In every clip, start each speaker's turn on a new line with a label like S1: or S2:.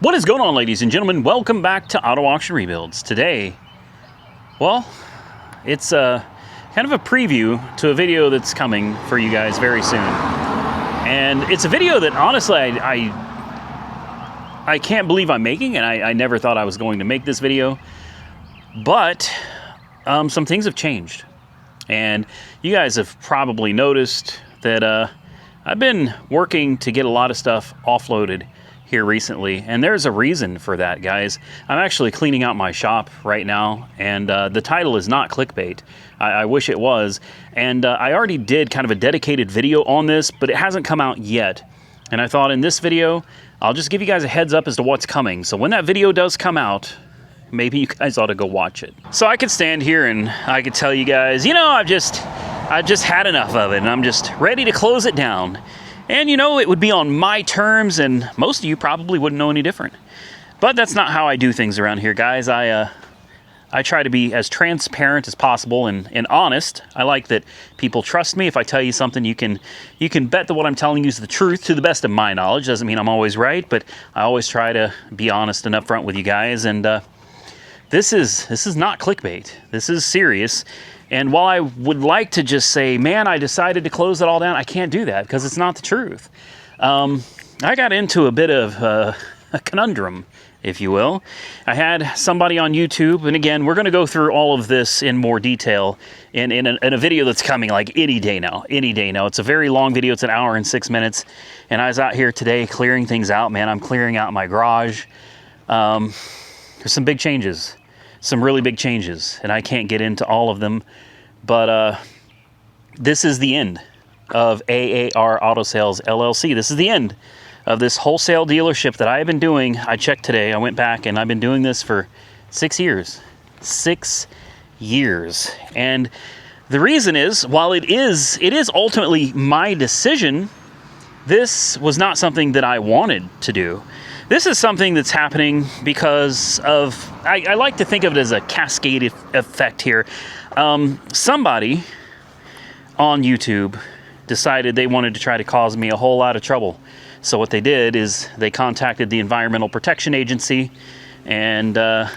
S1: What is going on, ladies and gentlemen? Welcome back to Auto Auction Rebuilds. Today, well, it's kind of a preview to a video that's coming for you guys very soon. And it's a video that honestly I can't believe I'm making, and I never thought I was going to make this video. But some things have changed. And you guys have probably noticed that I've been working to get a lot of stuff offloaded here recently, and there's a reason for that, guys. I'm actually cleaning out my shop right now, and the title is not clickbait. I wish it was, and I already did kind of a dedicated video on this, but it hasn't come out yet. And I thought in this video, I'll just give you guys a heads up as to what's coming. So when that video does come out, maybe you guys ought to go watch it. So I could stand here and I could tell you guys, you know, I've just had enough of it, and I'm just ready to close it down. And you know, it would be on my terms, and most of you probably wouldn't know any different. But that's not how I do things around here, guys. I try to be as transparent as possible and honest. I like that people trust me. If I tell you something, you can bet that what I'm telling you is the truth to the best of my knowledge. Doesn't mean I'm always right, but I always try to be honest and upfront with you guys. And this is not clickbait. This is serious. And while I would like to just say, man, I decided to close it all down, I can't do that because it's not the truth. I got into a bit of a conundrum, if you will. I had somebody on YouTube, and again, we're going to go through all of this in more detail in a video that's coming like any day now. It's a very long video. It's an hour and 6 minutes. And I was out here today clearing things out, man. I'm clearing out my garage. There's some big changes. Some really big changes, and I can't get into all of them, but this is the end of AAR Auto Sales LLC. This is the end of this wholesale dealership that I have been doing. I checked today, I went back, and I've been doing this for 6 years. 6 years. And the reason is, while it is ultimately my decision, this was not something that I wanted to do. This is something that's happening because of, I like to think of it as a cascade effect here. Somebody on YouTube decided they wanted to try to cause me a whole lot of trouble. So what they did is they contacted the Environmental Protection Agency, and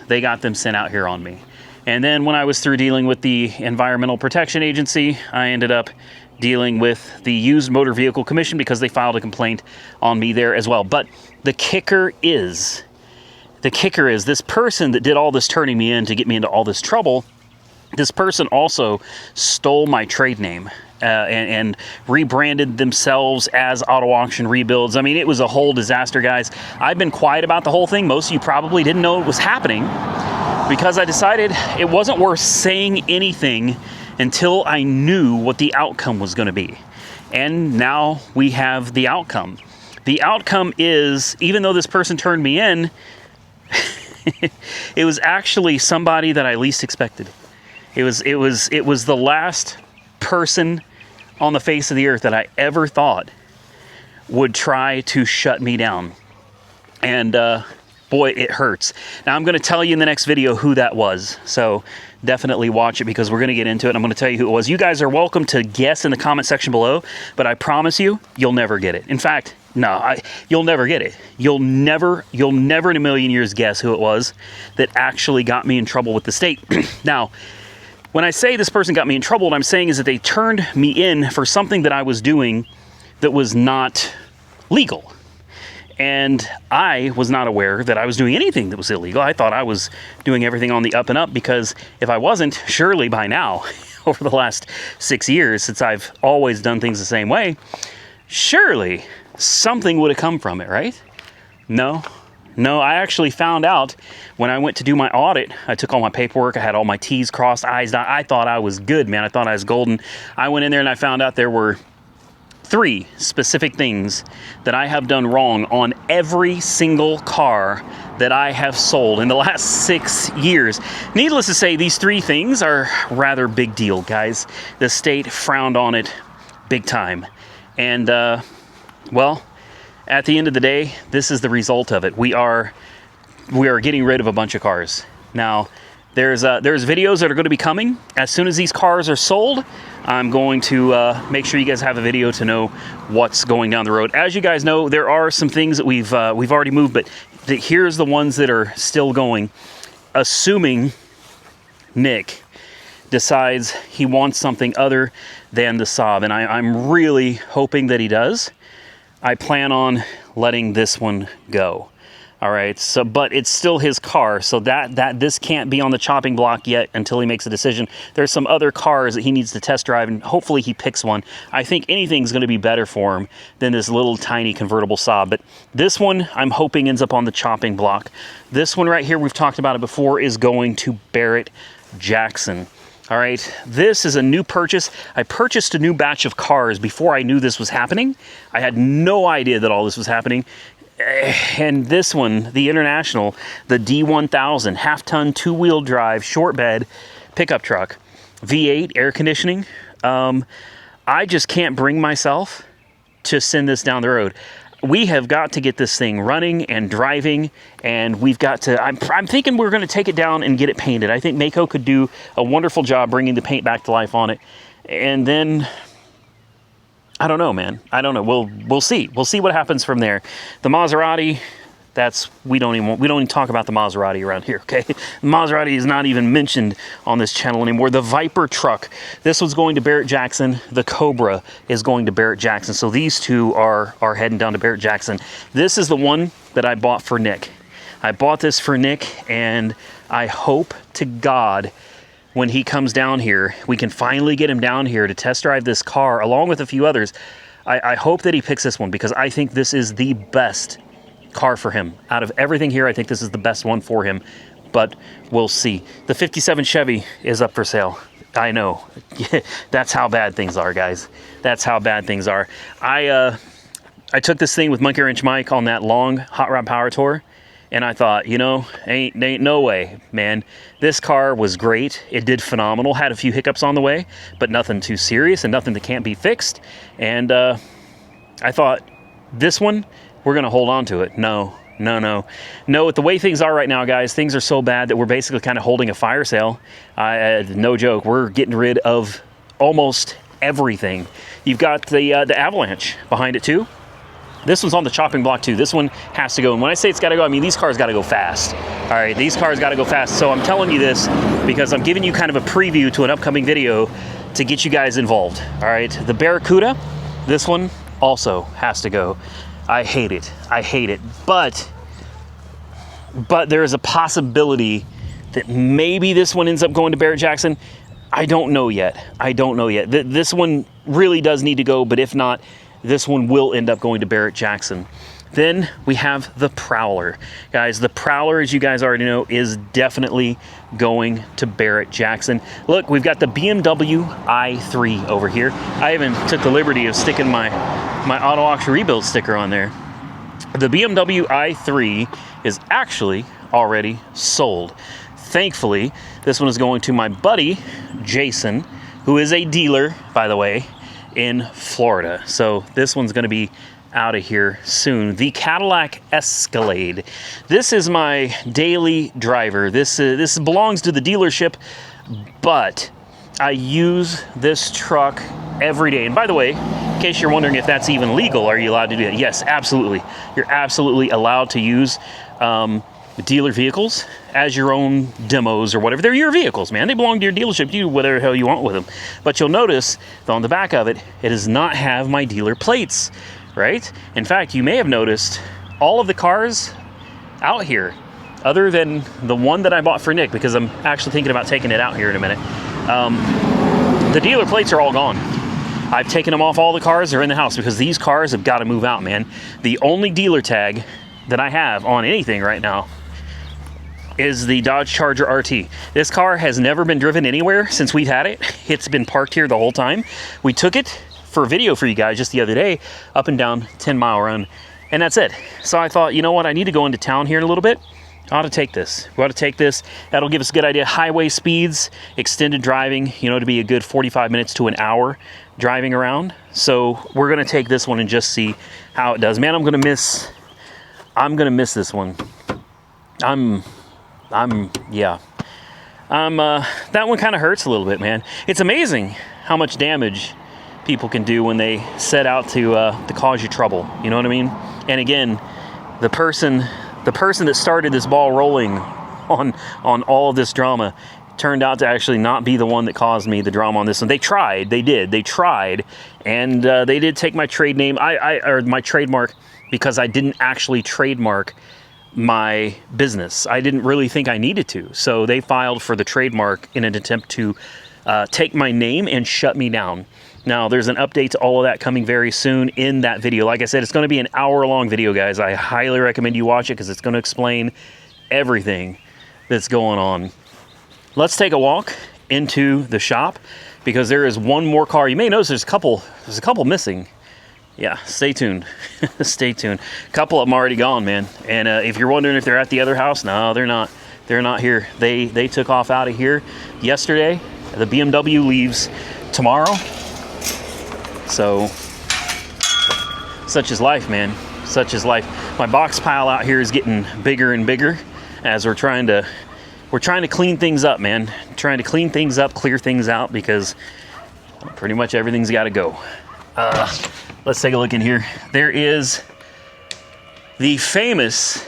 S1: they got them sent out here on me. And then when I was through dealing with the Environmental Protection Agency, I ended up dealing with the Used Motor Vehicle Commission because they filed a complaint on me there as well. But the kicker is this person that did all this turning me in to get me into all this trouble, this person also stole my trade name and rebranded themselves as Auto Auction Rebuilds. I mean, it was a whole disaster, guys. I've been quiet about the whole thing. Most of you probably didn't know it was happening because I decided it wasn't worth saying anything until I knew what the outcome was going to be. And now we have the outcome. The outcome is, even though this person turned me in, it was actually somebody that I least expected. It was the last person on the face of the earth that I ever thought would try to shut me down. And boy, it hurts. Now I'm going to tell you in the next video who that was. So definitely watch it because we're going to get into it. I'm going to tell you who it was. You guys are welcome to guess in the comment section below, but I promise you, you'll never get it. In fact, no, you'll never get it. You'll never in a million years guess who it was that actually got me in trouble with the state. Now, when I say this person got me in trouble, what I'm saying is that they turned me in for something that I was doing that was not legal. And I was not aware that I was doing anything that was illegal. I thought I was doing everything on the up and up because if I wasn't, surely by now, over the last 6 years, since I've always done things the same way, surely something would have come from it, right? No, I actually found out when I went to do my audit. I took all my paperwork. I had all my T's crossed, I's dotted. I thought I was good, man. I thought I was golden. I went in there and I found out there were 3 specific things that I have done wrong on every single car that I have sold in the last 6 years. Needless to say, these 3 things are rather big deal, guys. The state frowned on it big time. And, well, at the end of the day, this is the result of it. We are getting rid of a bunch of cars. Now, there's videos that are going to be coming. As soon as these cars are sold, I'm going to make sure you guys have a video to know what's going down the road. As you guys know, there are some things that we've already moved, but here's the ones that are still going, assuming Nick decides he wants something other than the Saab, and I'm really hoping that he does. I plan on letting this one go. All right, so but it's still his car, so that this can't be on the chopping block yet until he makes a decision. There's some other cars that he needs to test drive, and hopefully he picks one. I think anything's going to be better for him than this little tiny convertible Saab, but this one I'm hoping ends up on the chopping block. This one right here, we've talked about it before, is going to Barrett-Jackson. All right, this is a new purchase. I purchased a new batch of cars before I knew this was happening. I had no idea that all this was happening. And this one, the International, the D1000, half-ton, two-wheel drive, short bed, pickup truck, V8, air conditioning. I just can't bring myself to send this down the road. We have got to get this thing running and driving, and we've got to, I'm thinking we're going to take it down and get it painted. I think Mako could do a wonderful job bringing the paint back to life on it. And then, I don't know, man. I don't know. We'll see. We'll see what happens from there. The Maserati, we don't even talk about the Maserati around here, okay? The Maserati is not even mentioned on this channel anymore. The Viper truck, this one's going to Barrett-Jackson. The Cobra is going to Barrett-Jackson. So these two are heading down to Barrett-Jackson. This is the one that I bought for Nick. I bought this for Nick, and I hope to God when he comes down here, we can finally get him down here to test drive this car along with a few others. I hope that he picks this one, because I think this is the best car for him. Out of everything here, I think this is the best one for him, but we'll see. The 57 Chevy is up for sale. I know. That's how bad things are, guys. That's how bad things are. I took this thing with Monkey Wrench Mike on that long Hot Rod Power Tour, and I thought, you know, ain't no way, man. This car was great. It did phenomenal. Had a few hiccups on the way, but nothing too serious and nothing that can't be fixed. And I thought, this one, we're going to hold on to it. No. With the way things are right now, guys, things are so bad that we're basically kind of holding a fire sale. No joke. We're getting rid of almost everything. You've got the Avalanche behind it, too. This one's on the chopping block too. This one has to go. And when I say it's got to go, I mean these cars got to go fast. All right, these cars got to go fast. So I'm telling you this because I'm giving you kind of a preview to an upcoming video to get you guys involved. All right, the Barracuda, this one also has to go. I hate it. But there is a possibility that maybe this one ends up going to Barrett-Jackson. I don't know yet. This one really does need to go, but if not, this one will end up going to Barrett-Jackson. Then we have the Prowler. Guys, the Prowler, as you guys already know, is definitely going to Barrett-Jackson. Look, we've got the BMW i3 over here. I even took the liberty of sticking my Auto Auction Rebuild sticker on there. The BMW i3 is actually already sold. Thankfully, this one is going to my buddy, Jason, who is a dealer, by the way, in Florida. So this one's going to be out of here soon. The Cadillac Escalade. This is my daily driver. This belongs to the dealership, but I use this truck every day. And by the way, in case you're wondering if that's even legal, are you allowed to do that? Yes, absolutely. You're absolutely allowed to use dealer vehicles as your own demos or whatever. They're your vehicles, man. They belong to your dealership. You do whatever the hell you want with them. But you'll notice that on the back of it, it does not have my dealer plates, right? In fact, you may have noticed all of the cars out here, other than the one that I bought for Nick, because I'm actually thinking about taking it out here in a minute. The dealer plates are all gone. I've taken them off all the cars. They're in the house because these cars have got to move out, man. The only dealer tag that I have on anything right now is the Dodge Charger RT. This car has never been driven anywhere since we've had it. It's been parked here the whole time. We took it for a video for you guys just the other day, up and down 10 Mile Run, and that's it. So I thought, you know what, I need to go into town here in a little bit. I ought to take this. We ought to take this. That'll give us a good idea. Highway speeds, extended driving, you know, to be a good 45 minutes to an hour driving around. So we're gonna take this one and just see how it does. Man, I'm gonna miss this one. That one kind of hurts a little bit, man. It's amazing how much damage people can do when they set out to cause you trouble. You know what I mean? And again, the person the person that started this ball rolling on all of this drama turned out to actually not be the one that caused me the drama on this one. They tried, they tried, and they did take my trade name, or my trademark, because I didn't actually trademark my business. I didn't really think I needed to. So they filed for the trademark in an attempt to take my name and shut me down. Now, there's an update to all of that coming very soon in that video. Like I said, it's going to be an hour-long video, guys. I highly recommend you watch it because it's going to explain everything that's going on. Let's take a walk into the shop because there is one more car. You may notice there's a couple missing. Yeah, stay tuned. Stay tuned. A couple of them already gone, man. And if you're wondering if they're at the other house, no, they're not. They're not here. They took off out of here yesterday. The BMW leaves tomorrow. So, such is life, man. Such is life. My box pile out here is getting bigger and bigger as we're trying to clean things up, man. Trying to clean things up, clear things out, because pretty much everything's got to go. Let's take a look in here. There is the famous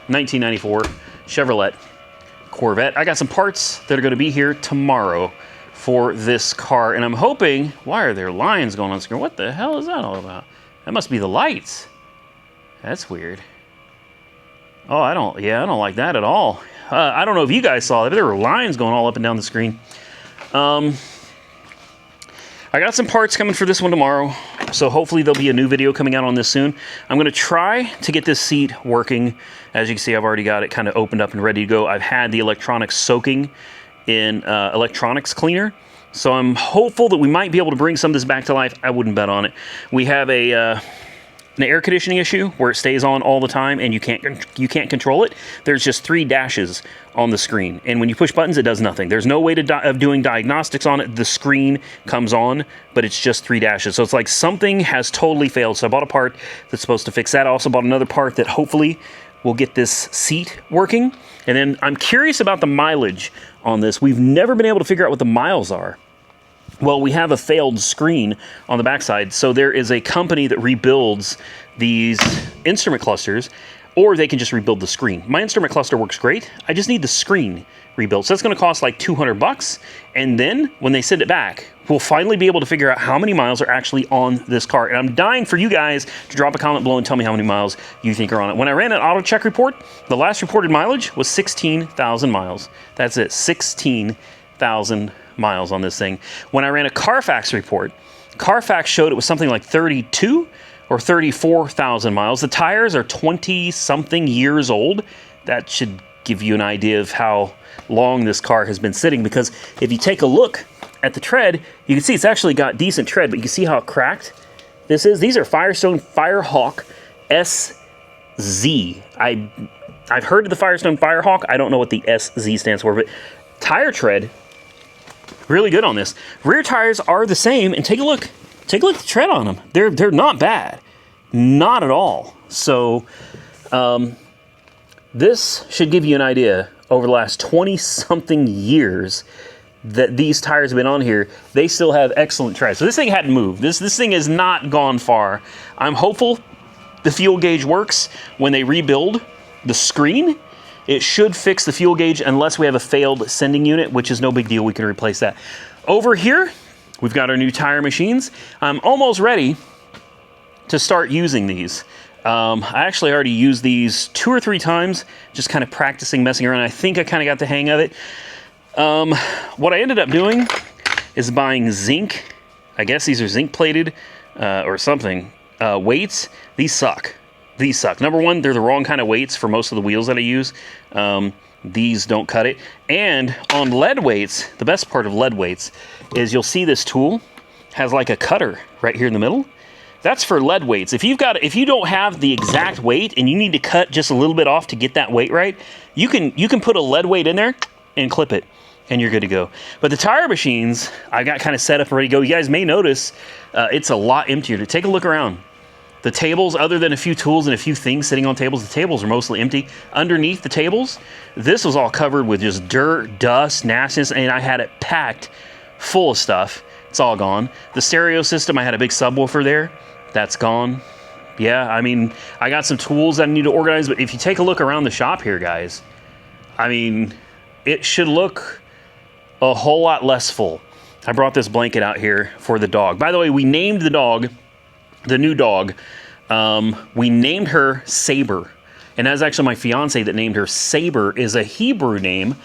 S1: 1994 Chevrolet Corvette. I got some parts that are going to be here tomorrow for this car, and I'm hoping, why are there lines going on screen? What the hell is that all about? That must be the lights. That's weird. Oh, I don't like that at all. I don't know if you guys saw that, but there were lines going all up and down the screen. I got some parts coming for this one tomorrow, so hopefully there'll be a new video coming out on this soon. I'm going to try to get this seat working. As you can see, I've already got it kind of opened up and ready to go. I've had the electronics soaking in electronics cleaner, so I'm hopeful that we might be able to bring some of this back to life. I wouldn't bet on it. We have an air conditioning issue where it stays on all the time and you can't control it. There's just 3 dashes on the screen, and when you push buttons, it does nothing. There's no way of doing diagnostics on it. The screen comes on, but it's just 3 dashes. So it's like something has totally failed. So I bought a part that's supposed to fix that. I also bought another part that hopefully will get this seat working. And then I'm curious about the mileage on this. We've never been able to figure out what the miles are. Well, we have a failed screen on the backside, so there is a company that rebuilds these instrument clusters, or they can just rebuild the screen. My instrument cluster works great. I just need the screen rebuilt. So that's going to cost like $200, and then when they send it back, we'll finally be able to figure out how many miles are actually on this car. And I'm dying for you guys to drop a comment below and tell me how many miles you think are on it. When I ran an auto check report, the last reported mileage was 16,000 miles. That's it, 16,000 miles on this thing. When I ran a Carfax report, Carfax showed it was something like 32 or 34,000 miles. The tires are 20-something years old. That should give you an idea of how long this car has been sitting, because if you take a look at the tread, you can see it's actually got decent tread, but you can see how cracked this is. These are Firestone Firehawk SZ. I've heard of the Firestone Firehawk. I don't know what the SZ stands for, but tire tread, really good on this. Rear tires are the same, and take a look. Take a look at the tread on them. They're not bad. Not at all. So this should give you an idea over the last 20-something years that these tires have been on here. They still have excellent tread. So this thing hadn't moved. This thing has not gone far. I'm hopeful the fuel gauge works when they rebuild the screen. It should fix the fuel gauge unless we have a failed sending unit, which is no big deal. We can replace that. Over here, we've got our new tire machines. I'm almost ready to start using these. I actually already used these 2 or 3 times, just kind of practicing, messing around. I think I kind of got the hang of it. What I ended up doing is buying zinc. I guess these are zinc plated or something. Weights. These suck. These suck. Number one, they're the wrong kind of weights for most of the wheels that I use. These don't cut it. And on lead weights, the best part of lead weights is you'll see this tool has like a cutter right here in the middle. That's for lead weights. If you don't have the exact weight and you need to cut just a little bit off to get that weight right, you can put a lead weight in there and clip it, and you're good to go. But the tire machines, I got kind of set up and ready to go. You guys may notice it's a lot emptier. To take a look around. The tables, other than a few tools and a few things sitting on tables, the tables are mostly empty. Underneath the tables, this was all covered with just dirt, dust, nastiness, and I had it packed full of stuff. It's all gone. The stereo system, I had a big subwoofer there. That's gone. Yeah, I mean, I got some tools that I need to organize, but if you take a look around the shop here, guys, I mean, it should look a whole lot less full. I brought this blanket out here for the dog. By the way, we named the dog, the new dog, we named her Saber. And that's actually my fiance that named her. Saber is a Hebrew name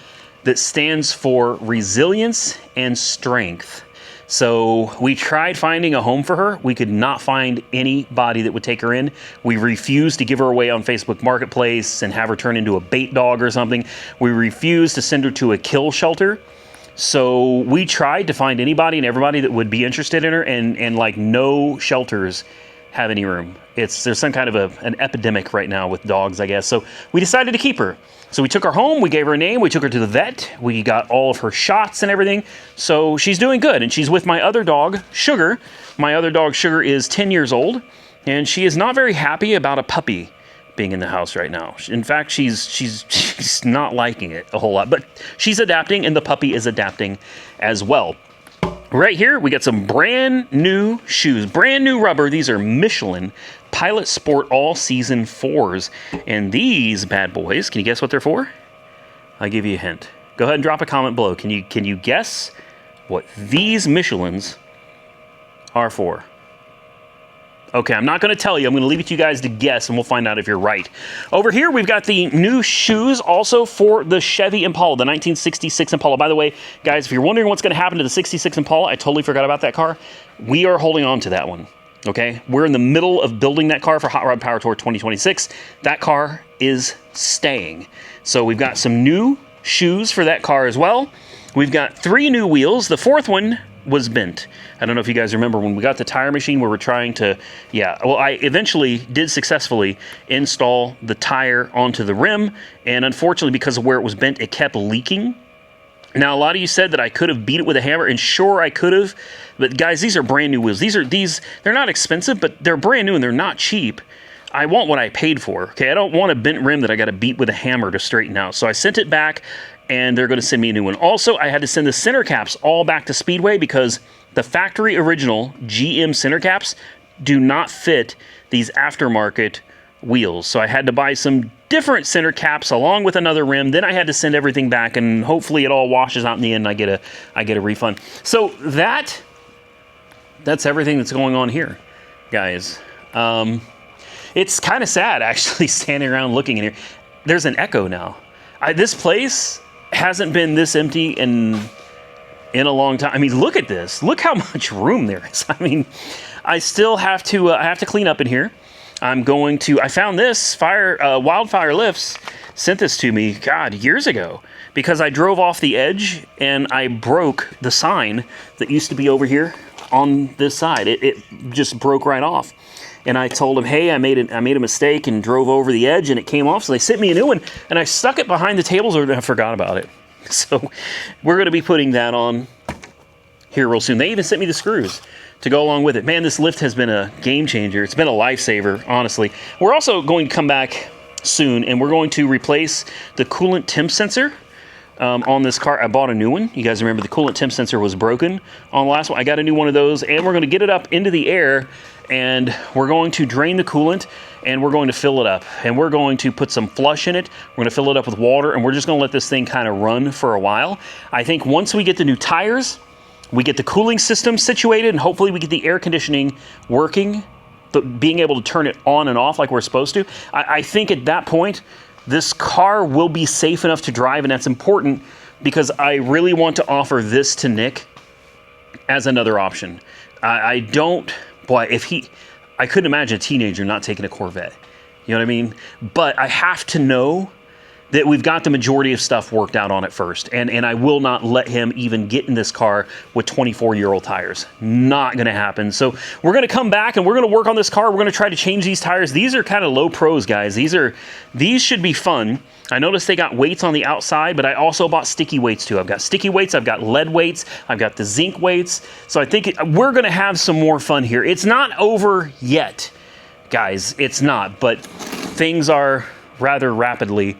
S1: that stands for resilience and strength. So we tried finding a home for her. We could not find anybody that would take her in. We refused to give her away on Facebook Marketplace and have her turn into a bait dog or something. We refused to send her to a kill shelter. So we tried to find anybody and everybody that would be interested in her, and like no shelters have any room. There's some kind of an epidemic right now with dogs, I guess. So we decided to keep her. So we took her home, we gave her a name, we took her to the vet, we got all of her shots and everything. So she's doing good, and she's with my other dog, Sugar. My other dog, Sugar, is 10 years old, and she is not very happy about a puppy being in the house right now. In fact, she's not liking it a whole lot, but she's adapting, and the puppy is adapting as well. Right here, we got some brand new shoes, brand new rubber. These are Michelin Pilot Sport All Season 4s. And these bad boys, can you guess what they're for? I'll give you a hint. Go ahead and drop a comment below. Can you guess what these Michelins are for? Okay, I'm not going to tell you. I'm going to leave it to you guys to guess, and we'll find out if you're right. Over here, we've got the new shoes also for the Chevy Impala, the 1966 Impala. By the way, guys, if you're wondering what's going to happen to the 66 Impala, I totally forgot about that car. We are holding on to that one, okay? We're in the middle of building that car for Hot Rod Power Tour 2026. That car is staying. So we've got some new shoes for that car as well. We've got 3 new wheels. The 4th one was bent. I don't know if you guys remember when we got the tire machine where we're trying to, I eventually did successfully install the tire onto the rim, and unfortunately because of where it was bent, it kept leaking. Now, a lot of you said that I could have beat it with a hammer, and sure, I could have, but guys, these are brand new wheels. They're not expensive, but they're brand new and they're not cheap. I want what I paid for, okay? I don't want a bent rim that I got to beat with a hammer to straighten out. So I sent it back, and they're going to send me a new one. Also, I had to send the center caps all back to Speedway because the factory original GM center caps do not fit these aftermarket wheels. So I had to buy some different center caps along with another rim. Then I had to send everything back, and hopefully it all washes out in the end and I get a refund. So that's everything that's going on here, guys. It's kind of sad actually standing around looking in here. There's an echo now. This place hasn't been this empty in a long time. I mean, look at this. Look how much room there is. I mean, I still have to I have to clean up in here. I found this Wildfire Lifts sent this to me, God, years ago, because I drove off the edge and I broke the sign that used to be over here on this side. It just broke right off. And I told them, hey, I made a mistake and drove over the edge and it came off. So they sent me a new one, and I stuck it behind the tables and I forgot about it. So we're going to be putting that on here real soon. They even sent me the screws to go along with it. Man, this lift has been a game changer. It's been a lifesaver, honestly. We're also going to come back soon, and we're going to replace the coolant temp sensor on this car. I bought a new one. You guys remember the coolant temp sensor was broken on the last one. I got a new one of those, and we're going to get it up into the air, and we're going to drain the coolant, and we're going to fill it up, and we're going to put some flush in it. We're going to fill it up with water, and we're just going to let this thing kind of run for a while. I think once we get the new tires, we get the cooling system situated, and hopefully we get the air conditioning working, but being able to turn it on and off like we're supposed to, I think at that point, this car will be safe enough to drive, and that's important because I really want to offer this to Nick as another option. I couldn't imagine a teenager not taking a Corvette. You know what I mean? But I have to know that we've got the majority of stuff worked out on it first. And I will not let him even get in this car with 24-year-old tires. Not going to happen. So we're going to come back and we're going to work on this car. We're going to try to change these tires. These are kind of low pros, guys. These should be fun. I noticed they got weights on the outside, but I also bought sticky weights too. I've got sticky weights, I've got lead weights, I've got the zinc weights. So I think we're going to have some more fun here. It's not over yet, guys. It's not, but things are rather rapidly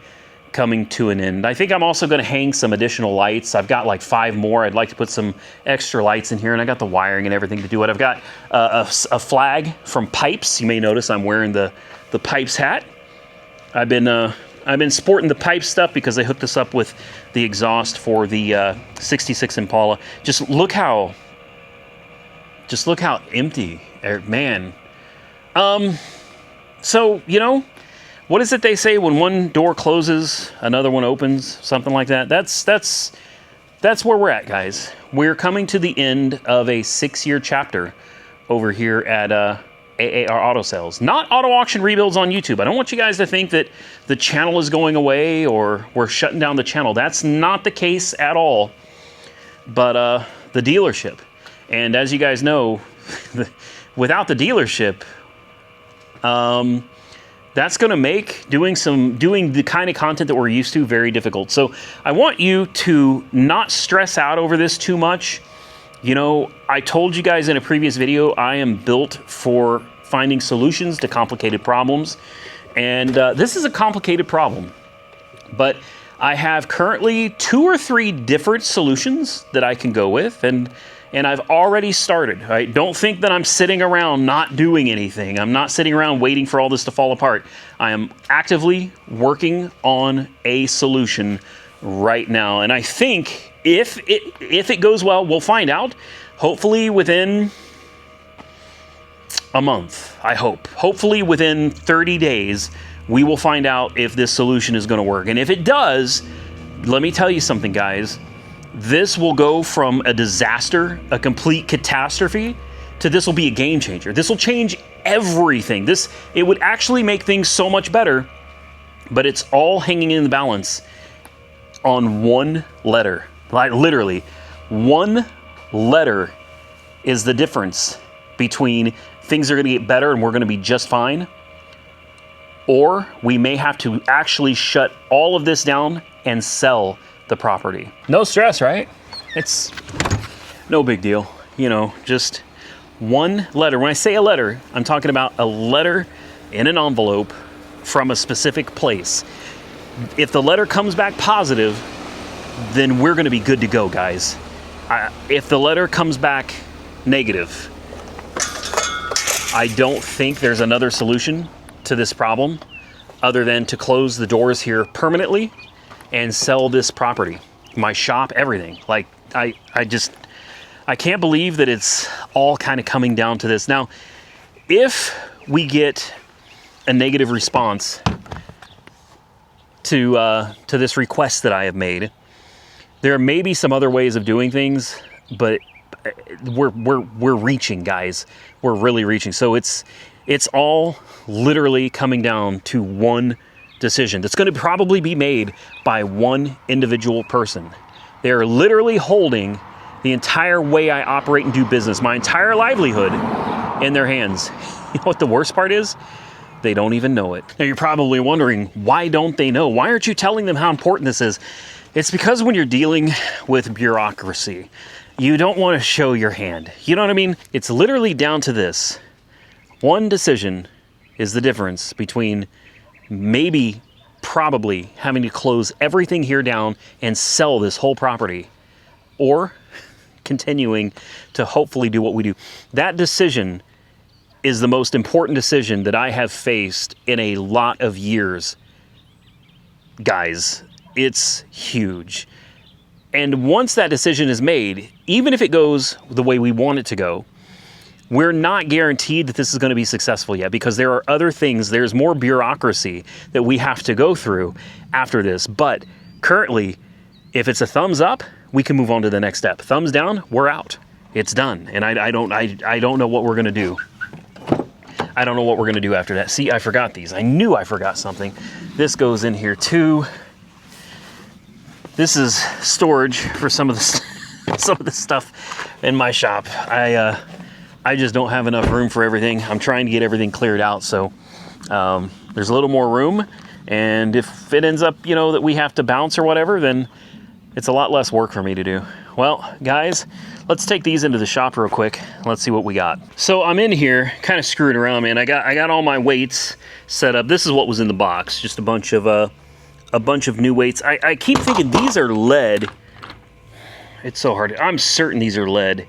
S1: coming to an end. I think I'm also going to hang some additional lights. I've got like 5 more. I'd like to put some extra lights in here, and I got the wiring and everything to do it. I've got a flag from Pipes. You may notice I'm wearing the Pipes hat. I've been sporting the Pipe stuff because they hooked us up with the exhaust for the 66 Impala. Just look how empty, man. So, you know, what is it they say when one door closes, another one opens, something like that? That's where we're at, guys. We're coming to the end of a 6-year chapter over here at AAR Auto Sales. Not auto auction rebuilds on YouTube. I don't want you guys to think that the channel is going away or we're shutting down the channel. That's not the case at all. But the dealership. And as you guys know, without the dealership, that's going to make doing the kind of content that we're used to very difficult. So I want you to not stress out over this too much. You know, I told you guys in a previous video, I am built for finding solutions to complicated problems. And this is a complicated problem. But I have currently 2 or 3 different solutions that I can go with. And I've already started, right? Don't think that I'm sitting around not doing anything. I'm not sitting around waiting for all this to fall apart. I am actively working on a solution right now. And I think if it goes well, we'll find out. Hopefully within a month, I hope. Hopefully within 30 days, we will find out if this solution is going to work. And if it does, let me tell you something, guys. This will go from a disaster, a complete catastrophe, to this will be a game changer. This will change everything. It would actually make things so much better, but it's all hanging in the balance on one letter. Like literally, one letter is the difference between things are going to get better and we're going to be just fine, or we may have to actually shut all of this down and sell the property. No stress, right? It's no big deal. You know, just one letter. When I say a letter, I'm talking about a letter in an envelope from a specific place. If the letter comes back positive, then we're going to be good to go, guys. If the letter comes back negative, I don't think there's another solution to this problem other than to close the doors here permanently and sell this property, my shop, everything. Like, I can't believe that it's all kind of coming down to this. Now, if we get a negative response to this request that I have made, there may be some other ways of doing things, but we're reaching, guys. We're really reaching. So it's all literally coming down to one decision that's going to probably be made by one individual person. They're literally holding the entire way I operate and do business, my entire livelihood, in their hands. You know what the worst part is? They don't even know it. Now you're probably wondering, why don't they know? Why aren't you telling them how important this is? It's because when you're dealing with bureaucracy, you don't want to show your hand. You know what I mean? It's literally down to this. One decision is the difference between maybe, probably having to close everything here down and sell this whole property, or continuing to hopefully do what we do. That decision is the most important decision that I have faced in a lot of years. Guys, it's huge. And once that decision is made, even if it goes the way we want it to go, we're not guaranteed that this is going to be successful yet, because there are other things, there's more bureaucracy that we have to go through after this. But currently, if it's a thumbs up, we can move on to the next step. Thumbs down, we're out. It's done. And I don't know what we're going to do. I don't know what we're going to do after that. See, I forgot these. I knew I forgot something. This goes in here too. This is storage for some of the stuff in my shop. I just don't have enough room for everything. I'm trying to get everything cleared out, so there's a little more room. And if it ends up, you know, that we have to bounce or whatever, then it's a lot less work for me to do. Well, guys, let's take these into the shop real quick. Let's see what we got. So I'm in here, kind of screwing around, man. I got all my weights set up. This is what was in the box, just a bunch of a bunch of new weights. I keep thinking these are lead. It's so hard. I'm certain these are lead.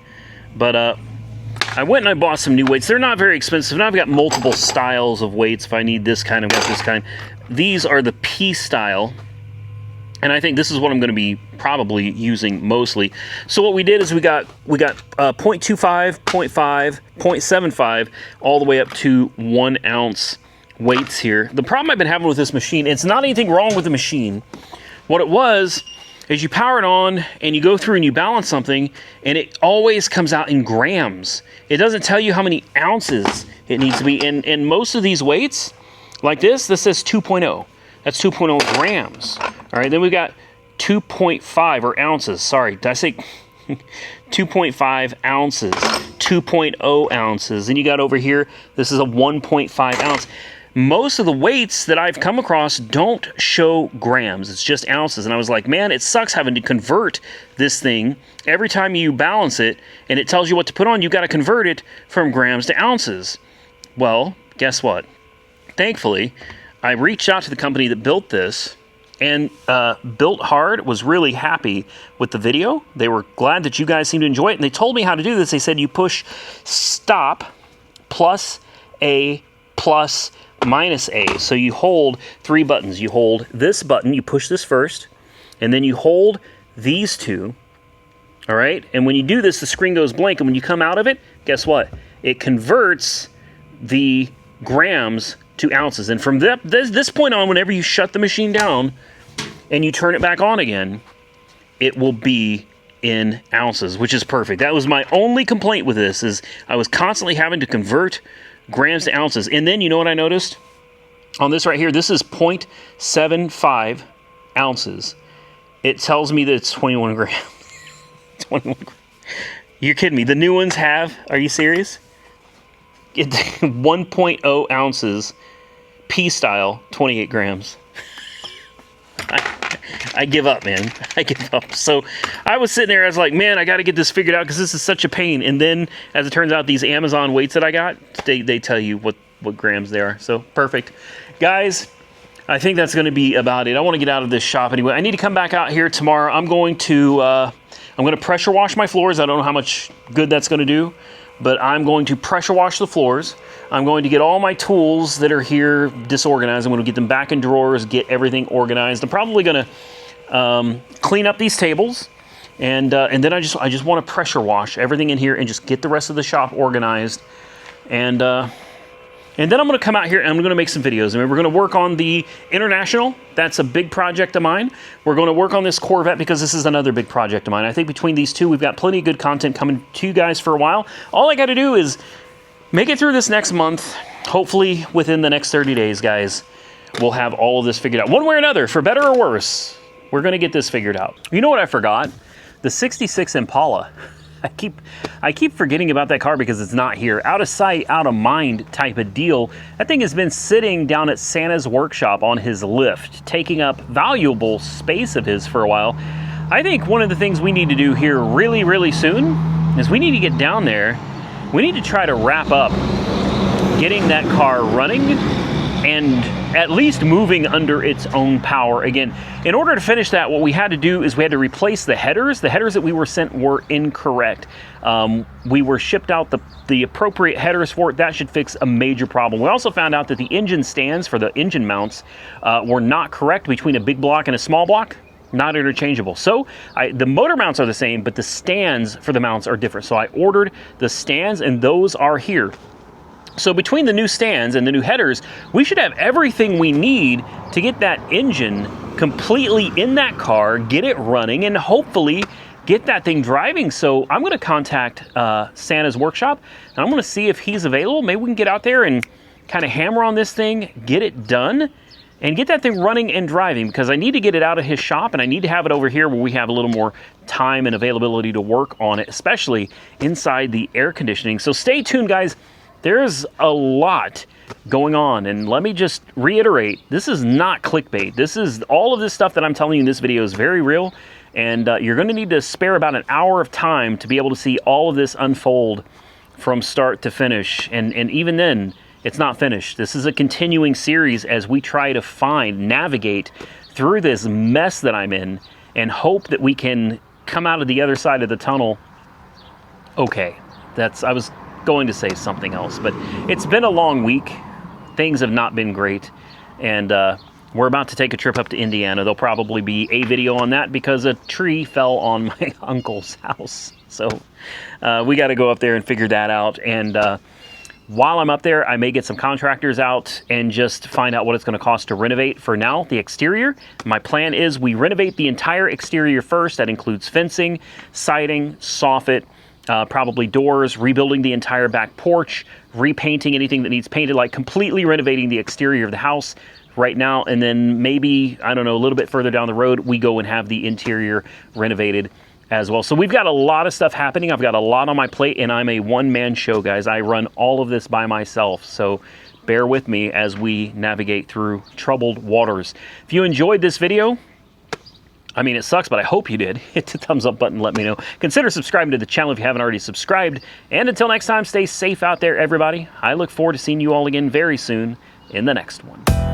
S1: But I went and I bought some new weights. They're not very expensive. And I've got multiple styles of weights. If I need this kind, I've got this kind. These are the P style. And I think this is what I'm going to be probably using mostly. So what we did is we got 0.25, 0.5, 0.75, all the way up to 1 ounce weights here. The problem I've been having with this machine, it's not anything wrong with the machine. What it was is you power it on and you go through and you balance something and it always comes out in grams. It doesn't tell you how many ounces it needs to be. And most of these weights, like this says 2.0. That's 2.0 grams. All right, then we've got 2.5 or ounces. Sorry, did I say 2.5 ounces, 2.0 ounces. And you got over here, this is a 1.5 ounce. Most of the weights that I've come across don't show grams. It's just ounces. And I was like, man, it sucks having to convert this thing. Every time you balance it and it tells you what to put on, you got to convert it from grams to ounces. Well, guess what? Thankfully, I reached out to the company that built this, and Built Hard was really happy with the video. They were glad that you guys seemed to enjoy it, and they told me how to do this. They said you push stop plus A plus minus A. So you hold 3 buttons. You hold this button, you push this first, and then you hold these 2. All right? And when you do this, the screen goes blank, and when you come out of it, guess what? It converts the grams to ounces. And from this point on, whenever you shut the machine down and you turn it back on again, it will be in ounces, which is perfect. That was my only complaint with this, is I was constantly having to convert grams to ounces. And then you know what I noticed? On this right here, this is 0.75 ounces. It tells me that it's 21 grams. 21 grams. You're kidding me. The new ones have, are you serious? It's 1.0 ounces, P style, 28 grams. I give up, man. I give up. So I was sitting there, I was like, man, I got to get this figured out because this is such a pain. And then, as it turns out, these Amazon weights that I got, they tell you what grams they are. So perfect. Guys, I think that's going to be about it. I want to get out of this shop anyway. I need to come back out here tomorrow. I'm going to pressure wash my floors. I don't know how much good that's going to do, but I'm going to pressure wash the floors. I'm going to get all my tools that are here disorganized. I'm going to get them back in drawers, get everything organized. I'm probably going to clean up these tables, and then I just want to pressure wash everything in here and just get the rest of the shop organized. And then I'm going to come out here and I'm going to make some videos. I mean, we're going to work on the International. That's a big project of mine. We're going to work on this Corvette because this is another big project of mine. I think between these two, we've got plenty of good content coming to you guys for a while. All I got to do is make it through this next month. Hopefully within the next 30 days, guys, we'll have all of this figured out. One way or another, for better or worse, we're going to get this figured out. You know what I forgot? The 66 Impala. I keep forgetting about that car because it's not here. Out of sight, out of mind type of deal. That thing has been sitting down at Santa's workshop on his lift, taking up valuable space of his for a while. I think one of the things we need to do here really, really soon is we need to get down there. We need to try to wrap up getting that car running and at least moving under its own power. Again, in order to finish that, what we had to do is we had to replace the headers. The headers that we were sent were incorrect. We were shipped out the appropriate headers for it. That should fix a major problem. We also found out that the engine stands for the engine mounts were not correct between a big block and a small block. Not interchangeable. So the motor mounts are the same, but the stands for the mounts are different. So I ordered the stands and those are here. So between the new stands and the new headers, we should have everything we need to get that engine completely in that car, get it running, and hopefully get that thing driving. So I'm going to contact Santa's workshop, and I'm going to see if he's available. Maybe we can get out there and kind of hammer on this thing, get it done, and get that thing running and driving, because I need to get it out of his shop, and I need to have it over here where we have a little more time and availability to work on it, especially inside the air conditioning. So stay tuned, guys. There's a lot going on, and let me just reiterate, this is not clickbait. This is all of this stuff that I'm telling you in this video is very real, and you're going to need to spare about an hour of time to be able to see all of this unfold from start to finish, and even then, it's not finished. This is a continuing series as we try to navigate through this mess that I'm in and hope that we can come out of the other side of the tunnel okay. I was going to say something else, but it's been a long week. Things have not been great, and we're about to take a trip up to Indiana. There'll probably be a video on that because a tree fell on my uncle's house. So we got to go up there and figure that out. And while I'm up there, I may get some contractors out and just find out what it's going to cost to renovate. For now, the exterior, my plan is we renovate the entire exterior first. That includes fencing, siding, soffit, probably doors, rebuilding the entire back porch, repainting anything that needs painted, like completely renovating the exterior of the house right now. And then maybe, I don't know, a little bit further down the road, we go and have the interior renovated as well. So we've got a lot of stuff happening. I've got a lot on my plate, and I'm a one-man show, guys. I run all of this by myself. So bear with me as we navigate through troubled waters. If you enjoyed this video, I mean, it sucks, but I hope you did. Hit the thumbs up button, let me know. Consider subscribing to the channel if you haven't already subscribed. And until next time, stay safe out there, everybody. I look forward to seeing you all again very soon in the next one.